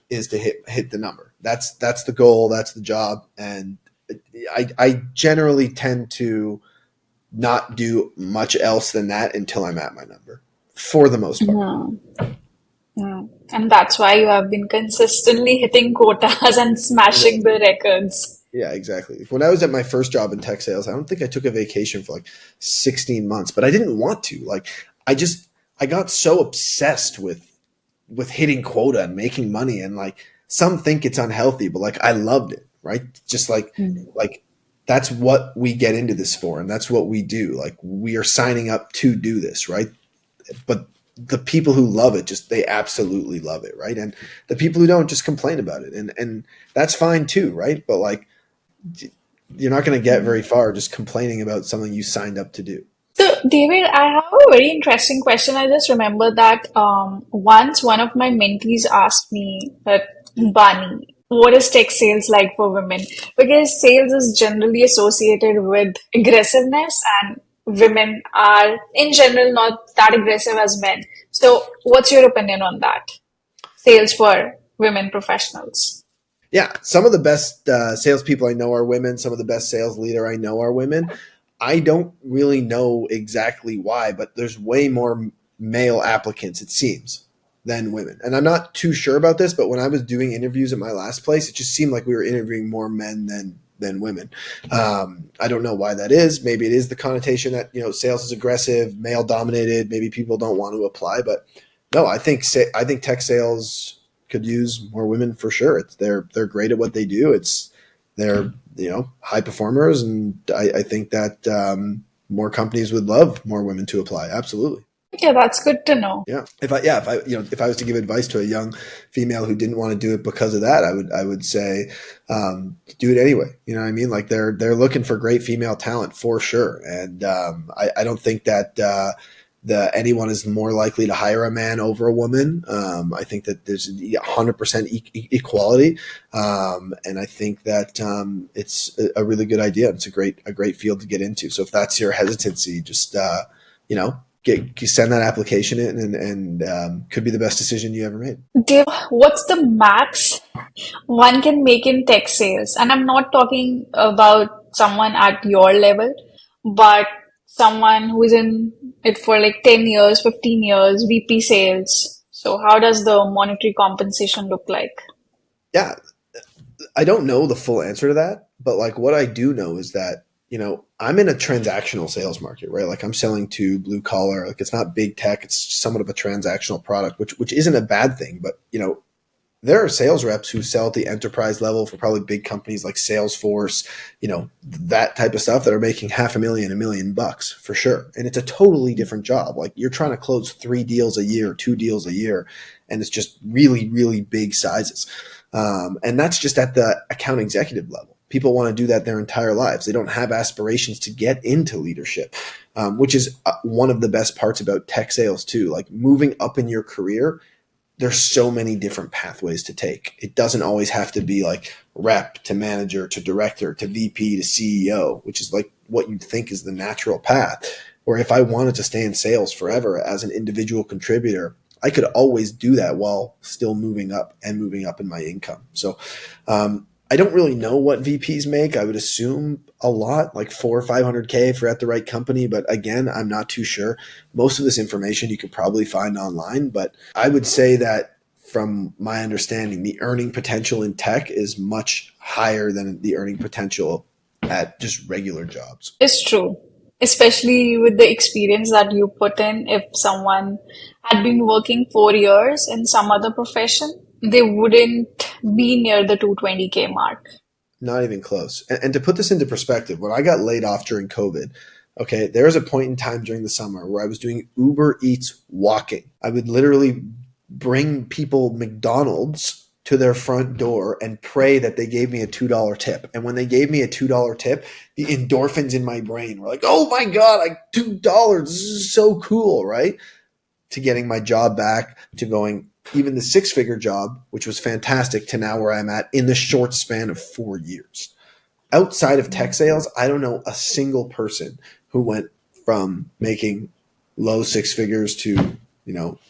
is to hit the number. That's the goal. That's the job. And I generally tend to not do much else than that until I'm at my number, for the most part. Mhm. Mm. And that's why you have been consistently hitting quotas and smashing the records. Yeah, exactly. When I was at my first job in tech sales, I don't think I took a vacation for like 16 months, but I didn't want to. Like I got so obsessed with hitting quota and making money and like some think it's unhealthy, but like I loved it, right? Just like that's what we get into this for and that's what we do. Like we are signing up to do this, right? But the people who love it just they absolutely love it, right? And the people who don't just complain about it. And that's fine too, right? But like you're not going to get very far just complaining about something you signed up to do. So, David, I have a very interesting question. I just remember that once one of my mentees asked me that, Bani, what is tech sales like for women? Because sales is generally associated with aggressiveness, and women are, in general, not that aggressive as men. So, what's your opinion on that? Sales for women professionals. Yeah, some of the best salespeople I know are women. Some of the best sales leader I know are women. I don't really know exactly why, but there's way more male applicants, it seems, than women. And I'm not too sure about this, but when I was doing interviews at my last place, it just seemed like we were interviewing more men than women. I don't know why that is. Maybe it is the connotation that sales is aggressive, male dominated. Maybe people don't want to apply, but no, I think tech sales could use more women for sure. They're great at what they do. They're high performers, and I think that more companies would love more women to apply. Absolutely. Okay, that's good to know. Yeah. If I was to give advice to a young female who didn't want to do it because of that, I would say do it anyway. You know what I mean? Like they're looking for great female talent for sure, and I don't think that anyone is more likely to hire a man over a woman. I think that there's 100% equality, and I think that it's a really good idea. It's a great field to get into. So if that's your hesitancy, just send that application in, and could be the best decision you ever made. Dave, what's the max one can make in tech sales? And I'm not talking about someone at your level, but someone who is in it for like 10 years, 15 years, VP sales. So how does the monetary compensation look like? Yeah, I don't know the full answer to that, but like what I do know is that, I'm in a transactional sales market, right? Like I'm selling to blue collar, like it's not big tech, it's somewhat of a transactional product, which isn't a bad thing, but there are sales reps who sell at the enterprise level for probably big companies like Salesforce, that type of stuff that are making $500,000, $1 million for sure. And it's a totally different job. Like you're trying to close 3 deals a year, 2 deals a year, and it's just really, really big sizes. And that's just at the account executive level. People want to do that their entire lives. They don't have aspirations to get into leadership, which is one of the best parts about tech sales too. Like moving up in your career, there's so many different pathways to take. It doesn't always have to be like rep to manager to director to VP to CEO, which is like what you'd think is the natural path. Or if I wanted to stay in sales forever as an individual contributor, I could always do that while still moving up in my income. So I don't really know what VPs make. I would assume a lot, like 400 or 500K if you're at the right company. But again, I'm not too sure. Most of this information you could probably find online. But I would say that from my understanding, the earning potential in tech is much higher than the earning potential at just regular jobs. It's true, especially with the experience that you put in. If someone had been working 4 years in some other profession, they wouldn't be near the 220K mark. Not even close. And to put this into perspective, when I got laid off during COVID, okay, there was a point in time during the summer where I was doing Uber Eats walking. I would literally bring people McDonald's to their front door and pray that they gave me a $2 tip. And when they gave me a $2 tip, the endorphins in my brain were like, oh my God, like $2, this is so cool, right? To getting my job back, to going even the 6-figure job, which was fantastic, to now where I'm at in the short span of 4 years. Outside of tech sales, I don't know a single person who went from making low 6 figures to,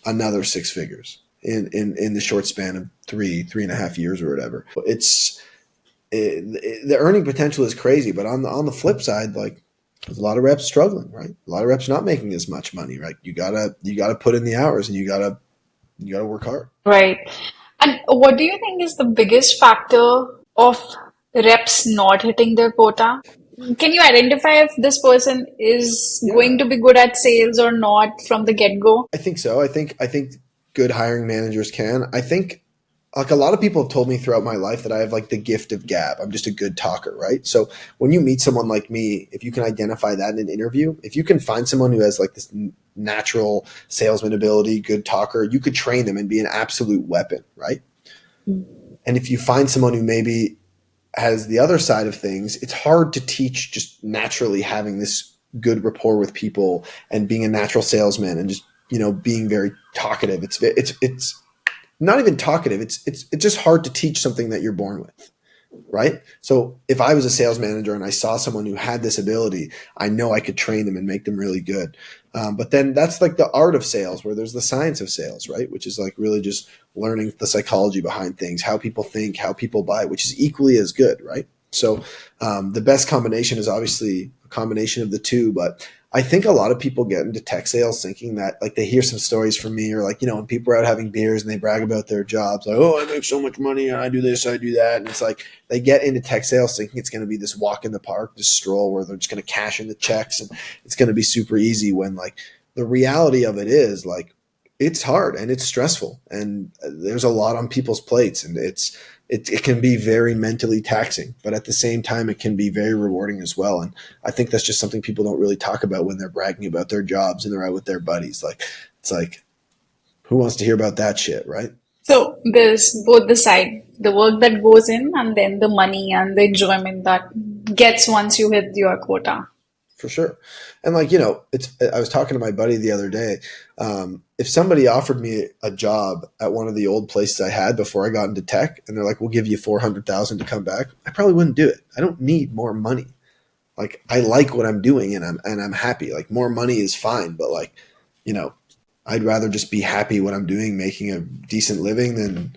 another 6 figures in the short span of 3.5 years or whatever. The earning potential is crazy, but on the flip side, like there's a lot of reps struggling, right? A lot of reps not making as much money, right? You gotta put in the hours and you gotta work hard. Right. And what do you think is the biggest factor of reps not hitting their quota? Can you identify if this person is going to be good at sales or not from the get-go? I think so. I think good hiring managers can. I think like a lot of people have told me throughout my life that I have like the gift of gab. I'm just a good talker, right? So when you meet someone like me, if you can identify that in an interview, if you can find someone who has like this natural salesman ability, good talker, you could train them and be an absolute weapon, right? And if you find someone who maybe has the other side of things, it's hard to teach just naturally having this good rapport with people and being a natural salesman and just, being very talkative. It's not even talkative. It's just hard to teach something that you're born with, right? So if I was a sales manager and I saw someone who had this ability, I know I could train them and make them really good. But then that's like the art of sales, where there's the science of sales, right? Which is like really just learning the psychology behind things, how people think, how people buy, which is equally as good, right? So the best combination is obviously a combination of the two, but I think a lot of people get into tech sales thinking that like they hear some stories from me or like, when people are out having beers and they brag about their jobs, like, oh, I make so much money and I do this, I do that. And it's like they get into tech sales thinking it's going to be this walk in the park, this stroll where they're just going to cash in the checks and it's going to be super easy, when like the reality of it is like it's hard and it's stressful and there's a lot on people's plates, and it can be very mentally taxing, but at the same time, it can be very rewarding as well. And I think that's just something people don't really talk about when they're bragging about their jobs and they're out with their buddies. Like, it's like, who wants to hear about that shit, right? So there's both the side, the work that goes in and then the money and the enjoyment that gets once you hit your quota. For sure. And like, I was talking to my buddy the other day. If somebody offered me a job at one of the old places I had before I got into tech and they're like, we'll give you $400,000 to come back, I probably wouldn't do it. I don't need more money. Like I like what I'm doing and I'm happy. Like more money is fine, but like I'd rather just be happy what I'm doing, making a decent living than,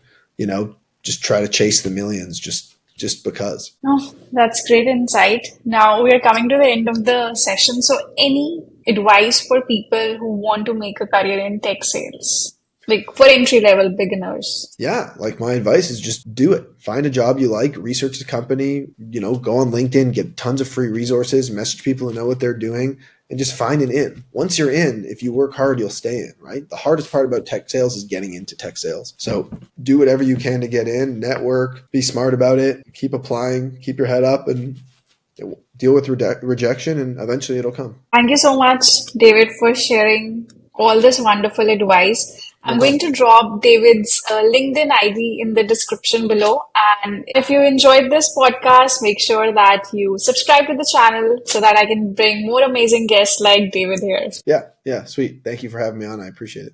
just try to chase the millions just because. Oh, that's great insight. Now we are coming to the end of the session. So, any advice for people who want to make a career in tech sales, like for entry level beginners? Yeah, like my advice is just do it. Find a job you like, research the company, go on LinkedIn, get tons of free resources, message people who know what they're doing, and just find an in. Once you're in, if you work hard, you'll stay in, right? The hardest part about tech sales is getting into tech sales. So do whatever you can to get in, network, be smart about it, keep applying, keep your head up, and deal with rejection, and eventually it'll come. Thank you so much, David, for sharing all this wonderful advice. I'm going to drop David's LinkedIn ID in the description below. And if you enjoyed this podcast, make sure that you subscribe to the channel so that I can bring more amazing guests like David here. Yeah, sweet. Thank you for having me on. I appreciate it.